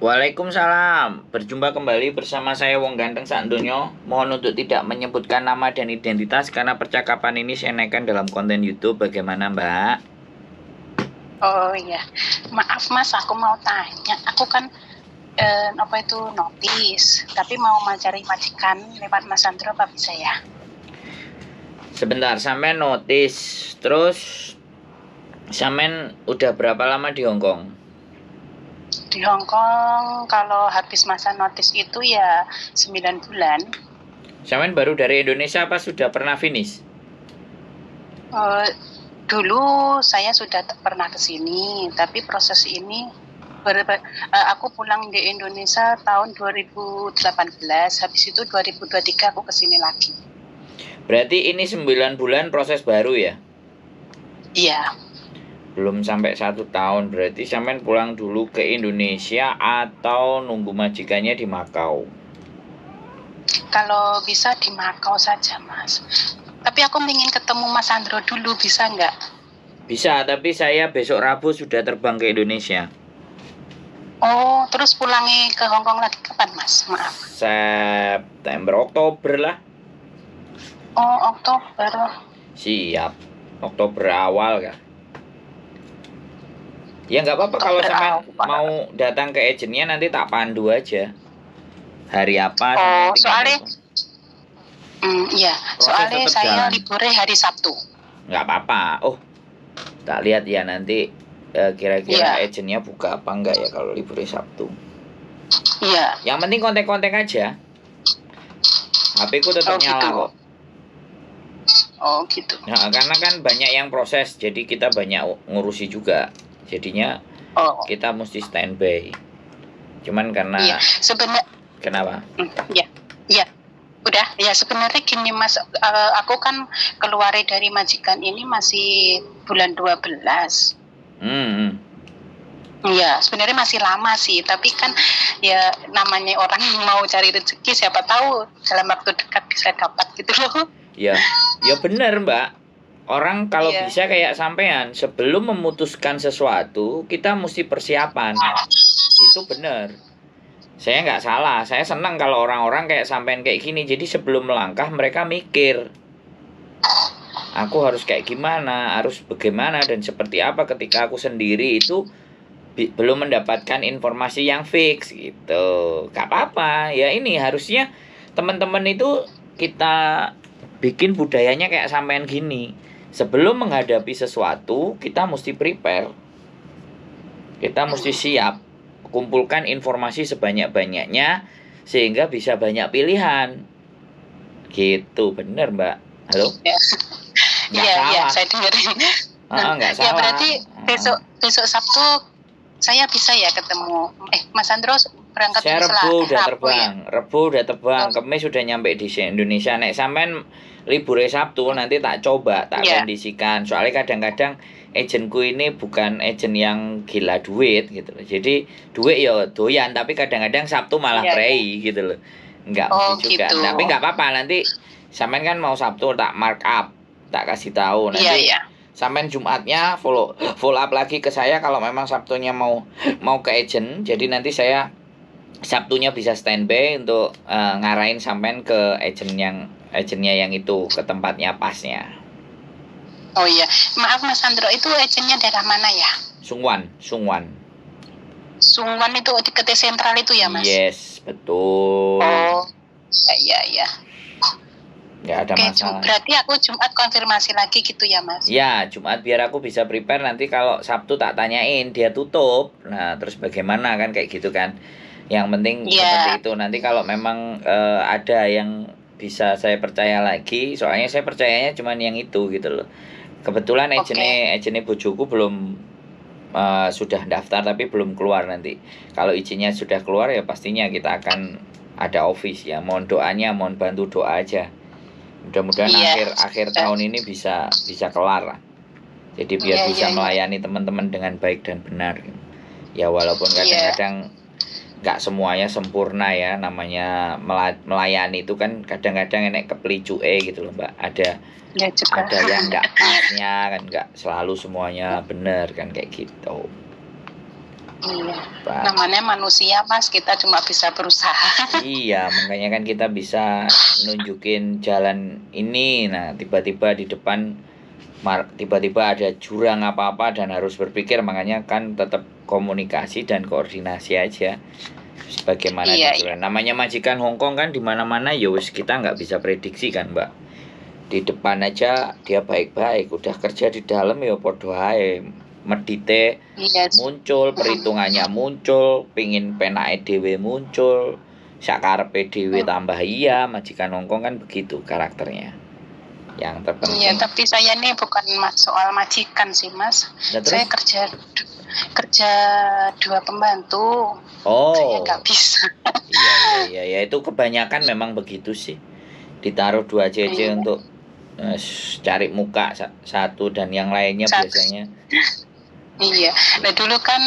Waalaikumsalam. Berjumpa kembali bersama saya Wong Ganteng Sakdonya. Mohon untuk tidak menyebutkan nama dan identitas karena percakapan ini saya naikkan dalam konten YouTube. Bagaimana, Mbak? Oh iya, maaf Mas, aku mau tanya. Aku kan notis, tapi mau mencari majikan lewat Mas Sandro, apa bisa ya? Sebentar, sampai notis. Terus sampean udah berapa lama di Hong Kong? Di Hong Kong kalau habis masa notis itu ya 9 bulan. Sampean baru dari Indonesia apa sudah pernah finish? Dulu saya sudah pernah ke sini, tapi proses ini aku pulang di Indonesia tahun 2018, habis itu 2023 aku ke sini lagi. Berarti ini 9 bulan proses baru ya? Iya. Belum sampai 1 tahun. Berarti sampean pulang dulu ke Indonesia atau nunggu majikannya di Makau? Kalau bisa di Makau saja, Mas. Tapi aku ingin ketemu Mas Sandro dulu, bisa nggak? Bisa, tapi saya besok Rabu sudah terbang ke Indonesia. Oh, terus pulangi ke Hong Kong lagi kapan, Mas? Maaf. September, Oktober lah. Oh, Oktober. Siap. Oktober awal kan. Ya nggak apa-apa kalau sampai mau datang ke agennya nanti tak pandu aja. Hari apa? Oh, soalnya iya, soalnya saya liburnya hari Sabtu. Nggak apa-apa. Oh, tak lihat ya nanti kira-kira agennya buka apa enggak ya kalau liburnya Sabtu. Iya. Yang penting kontak-kontak aja. HP ku tetap nyala gitu. kok. Oh gitu. Nah, karena kan banyak yang proses, jadi kita banyak ngurusi juga. Jadinya kita mesti standby. Cuman karena sebenarnya. Kenapa? Iya. Udah, ya sebenarnya gini Mas, aku kan keluar dari majikan ini masih bulan 12. Iya, sebenarnya masih lama sih, tapi kan ya namanya orang mau cari rezeki, siapa tahu dalam waktu dekat bisa dapat gitu loh. Ya benar Mbak. Orang kalau bisa kayak sampean, sebelum memutuskan sesuatu, kita mesti persiapan. Itu benar. Saya nggak salah, saya senang kalau orang-orang kayak sampean kayak gini. Jadi sebelum melangkah mereka mikir, aku harus kayak gimana, harus bagaimana dan seperti apa. Ketika aku sendiri itu belum mendapatkan informasi yang fix gitu. Gak apa-apa, ya ini harusnya teman-teman itu kita bikin budayanya kayak sampean gini. Sebelum menghadapi sesuatu, kita mesti prepare. Kita mesti siap. Kumpulkan informasi sebanyak-banyaknya sehingga bisa banyak pilihan. Gitu, bener Mbak. Halo? Iya, saya dengerin. Nggak salah. Ya berarti besok Sabtu saya bisa ya ketemu. Mas Sandro berangkat saya Rebu udah terbang. Ya? Rebu udah terbang, Kamis sudah nyampe di Indonesia. Nek sampean libur Sabtu nanti tak coba, tak kondisikan. Soalnya kadang-kadang agenku ini bukan agen yang gila duit gitu loh. Jadi duit ya doyan, tapi kadang-kadang Sabtu malah prei gitu loh. Enggak mesti juga. Gitu. Tapi enggak apa-apa, nanti sampean kan mau Sabtu tak mark up, tak kasih tahu nanti. Sampai Jumatnya follow up lagi ke saya kalau memang Sabtunya mau ke agent. Jadi nanti saya Sabtunya bisa standby untuk ngarahin sampean ke agennya yang itu, ke tempatnya pasnya. Oh iya, maaf Mas Sandro, itu agennya daerah mana ya? Sungwan itu di KT Sentral itu ya Mas? Yes, betul. Oh, iya. Nggak ada masalah. Berarti aku Jumat konfirmasi lagi gitu ya Mas? Ya, Jumat biar aku bisa prepare. Nanti kalau Sabtu tak tanyain dia tutup. Nah terus bagaimana kan kayak gitu kan. Yang penting seperti itu. Nanti kalau memang ada yang bisa saya percaya lagi, soalnya saya percayanya cuma yang itu gitu loh. Kebetulan agennya bojoku belum sudah daftar tapi belum keluar nanti. Kalau izinnya sudah keluar ya pastinya kita akan ada office ya. Mohon doanya, mohon bantu doa aja. Mudah-mudahan akhir tahun ini bisa kelar lah. Jadi biar bisa melayani teman-teman dengan baik dan benar. Ya walaupun kadang-kadang nggak semuanya sempurna ya, namanya melayani itu kan kadang-kadang enek kepelicuke gitu loh Mbak. Ada yang nggak pasnya kan, nggak selalu semuanya benar kan kayak gitu. Iya. Pak. Namanya manusia, Mas, kita cuma bisa berusaha. Iya, makanya kan kita bisa nunjukin jalan ini. Nah, tiba-tiba di depan tiba-tiba ada jurang apa-apa dan harus berpikir, makanya kan tetap komunikasi dan koordinasi aja. Sebagaimana Iya, di jurang. Namanya majikan Hongkong kan di mana-mana ya wis kita nggak bisa prediksi kan, Mbak. Di depan aja dia baik-baik, udah kerja di dalam ya podo ae. Medite iya. muncul, perhitungannya muncul, pingin penake dhewe muncul, sakarepe dhewe tambah iya. Majikan Hongkong kan begitu karakternya. Yang terpenting. Iya, tapi saya nih bukan soal majikan sih, Mas. Nah, Saya terus? kerja 2 pembantu. Saya Oh, nggak bisa. iya ya itu kebanyakan memang begitu sih. Ditaruh 2 CC Iya. untuk cari muka satu dan yang lainnya biasanya. Iya, nah dulu kan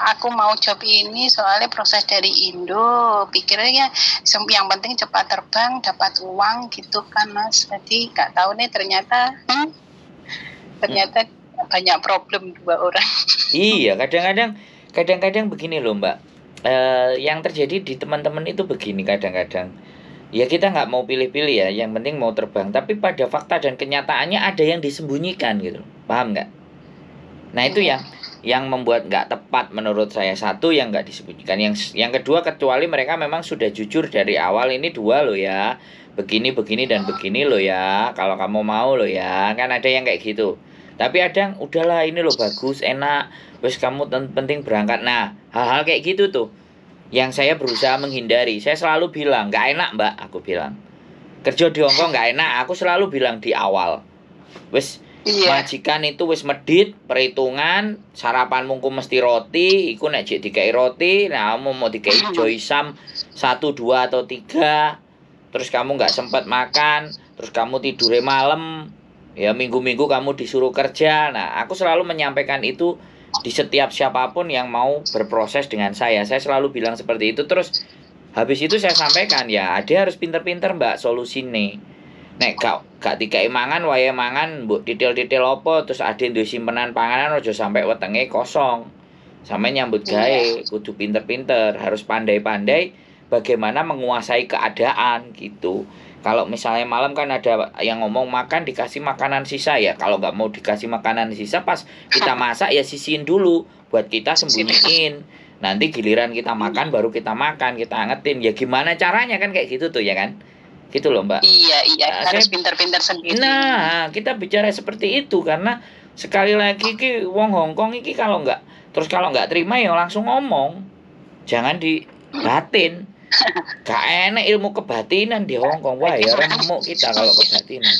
aku mau job ini soalnya proses dari Indo, pikirnya yang penting cepat terbang, dapat uang gitu kan, Mas. Jadi nggak tahu nih ternyata banyak problem 2 orang. Iya, kadang-kadang begini loh, Mbak. Yang terjadi di teman-teman itu begini kadang-kadang. Ya kita nggak mau pilih-pilih ya, yang penting mau terbang. Tapi pada fakta dan kenyataannya ada yang disembunyikan gitu, paham nggak? Nah itu yang membuat nggak tepat menurut saya. Satu, yang nggak disembunyikan. Yang kedua, kecuali mereka memang sudah jujur dari awal, ini 2 loh ya, begini dan begini loh ya, kalau kamu mau loh ya, kan ada yang kayak gitu. Tapi ada yang udahlah ini loh bagus, enak, wes kamu penting berangkat. Nah hal-hal kayak gitu tuh yang saya berusaha menghindari. Saya selalu bilang nggak enak, Mbak, aku bilang kerja di Hongkong nggak enak. Aku selalu bilang di awal, wes majikan itu wis medit perhitungan, sarapanmu ku mesti roti, iku nek jek dikai roti, nah kamu mau dikai joysam 1, 2 atau 3, terus kamu nggak sempat makan, terus kamu tidure malam, ya minggu-minggu kamu disuruh kerja. Nah aku selalu menyampaikan itu di setiap siapapun yang mau berproses dengan saya selalu bilang seperti itu. Terus habis itu saya sampaikan, ya ada harus pinter-pinter, Mbak, solusi nih. Nek gak dikai mangan wae mangan mbok titil-titil apa, terus ade duwe simpenan panganan aja sampai wetenge kosong. Sampe nyambut gawe kudu pinter-pinter, harus pandai-pandai bagaimana menguasai keadaan gitu. Kalau misalnya malam kan ada yang ngomong makan dikasih makanan sisa, ya kalau nggak mau dikasih makanan sisa pas kita masak ya sisihin dulu buat kita sembunyiin. Nanti giliran kita makan baru kita makan, kita angetin. Ya gimana caranya kan kayak gitu tuh ya kan? Gitu loh, Mbak. Iya, Nah, harus pintar-pintar sendiri. Nah, kita bicara seperti itu karena sekali lagi ki wong Hongkong iki kalau nggak terima ya langsung ngomong. Jangan dibatin. Gak enak ilmu kebatinan di Hongkong. Wah, ya remuk kita kalau kebatinan.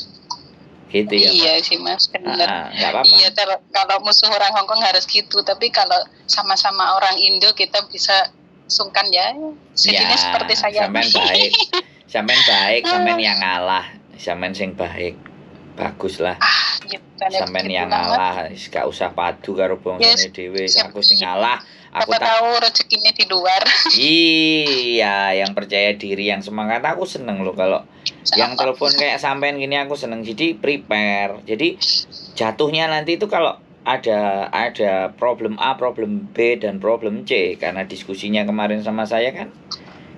Gitu ya, Mbak. Iya sih, Mas, benar. Nggak apa-apa. Iya, kalau musuh orang Hongkong harus gitu, tapi kalau sama-sama orang Indo kita bisa sungkan ya. Jadinya seperti saya. Sampean baik. Sampean yang ngalah, sampean sing baik. Bagus lah. Sampean yang ngalah, gak usah padu karo bangsane dhewe. Aku sing ngalah. Aku tahu rezekinya di luar. Iya, yang percaya diri, yang semangat. Aku seneng loh kalau yang telepon kayak sampean gini, aku seneng. Jadi prepare. Jadi jatuhnya nanti itu kalau ada problem A, problem B dan problem C, karena diskusinya kemarin sama saya kan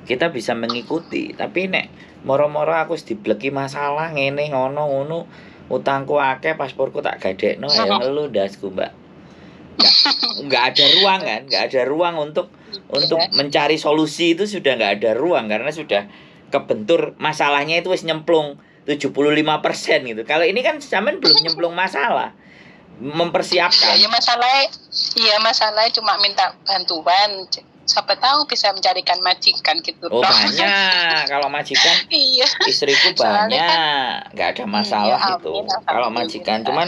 kita bisa mengikuti. Tapi nek moro-moro aku dibleki masalah ngene ngono utangku akeh, pasporku tak gadekno, ya ngelu ndasku, Mbak. Nggak ada ruang kan, nggak ada ruang untuk mencari solusi. Itu sudah nggak ada ruang karena sudah kebentur masalahnya itu wis nyemplung 75% gitu. Kalau ini kan sampean belum nyemplung masalah, mempersiapkan. Iya, masalahnya cuma minta bantuan. Siapa tahu bisa mencarikan majikan gitu. Oh banyak, kalau majikan istriku banyak, nggak ada masalah gitu. Kalau majikan cuman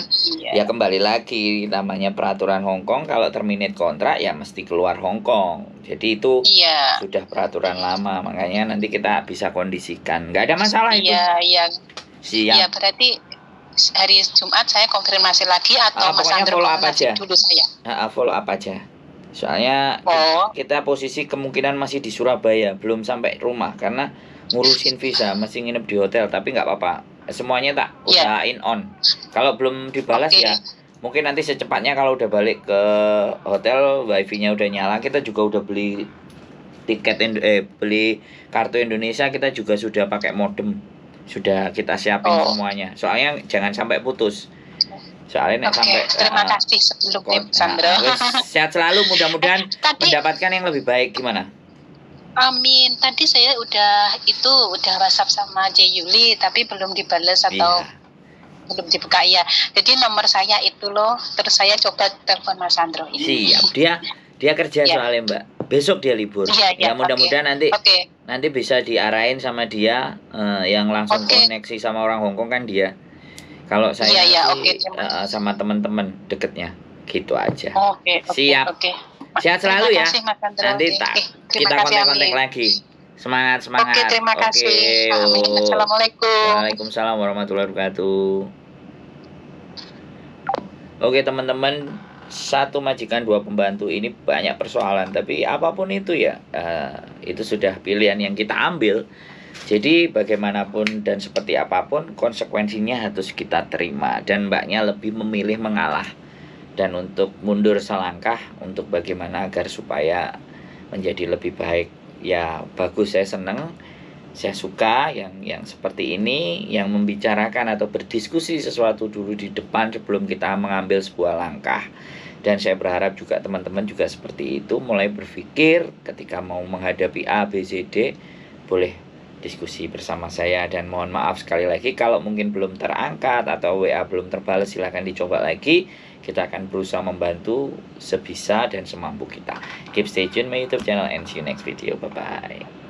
ya kembali lagi namanya peraturan Hongkong, kalau terminate kontrak ya mesti keluar Hongkong. Jadi itu sudah peraturan lama, makanya nanti kita bisa kondisikan, nggak ada masalah itu. Iya, berarti hari Jumat saya konfirmasi lagi atau Mas Andro follow up aja dulu saya. Follow up aja. Soalnya kita posisi kemungkinan masih di Surabaya, belum sampai rumah karena ngurusin visa, masih nginep di hotel. Tapi nggak apa-apa, semuanya tak usahain on. Kalau belum dibalas ya mungkin nanti secepatnya kalau udah balik ke hotel wifi-nya udah nyala, kita juga udah beli beli kartu Indonesia, kita juga sudah pakai modem, sudah kita siapin semuanya, soalnya jangan sampai putus. Soalnya sampai terima kasih sebelumnya Sandra. Sehat selalu, mudah-mudahan mendapatkan yang lebih baik. Gimana? Amin. Tadi saya udah WhatsApp sama J Yuli tapi belum dibales atau belum dibuka ya. Jadi nomor saya itu loh, terus saya coba telepon Mas Sandro ini. Siap. Dia kerja soalnya Mbak. Besok dia libur. Ya mudah-mudahan nanti bisa diarahin sama dia, yang langsung koneksi sama orang Hongkong kan dia. Kalau saya sama teman-teman deketnya, gitu aja. Siap. Sehat selalu ya. Nanti kita kontak-kontak lagi. Semangat. Terima kasih. Amin. Assalamualaikum. Waalaikumsalam warahmatullahi wabarakatuh. Oke teman-teman, satu majikan dua pembantu ini banyak persoalan, tapi apapun itu ya, itu sudah pilihan yang kita ambil. Jadi bagaimanapun dan seperti apapun konsekuensinya harus kita terima, dan mbaknya lebih memilih mengalah dan untuk mundur selangkah untuk bagaimana agar supaya menjadi lebih baik. Ya bagus, saya senang, saya suka yang seperti ini, yang membicarakan atau berdiskusi sesuatu dulu di depan sebelum kita mengambil sebuah langkah. Dan saya berharap juga teman-teman juga seperti itu, mulai berpikir ketika mau menghadapi A, B, C, D, boleh diskusi bersama saya. Dan mohon maaf sekali lagi kalau mungkin belum terangkat atau WA belum terbalas, silahkan dicoba lagi. Kita akan berusaha membantu sebisa dan semampu kita. Keep stay tune my YouTube channel and see you next video. Bye bye.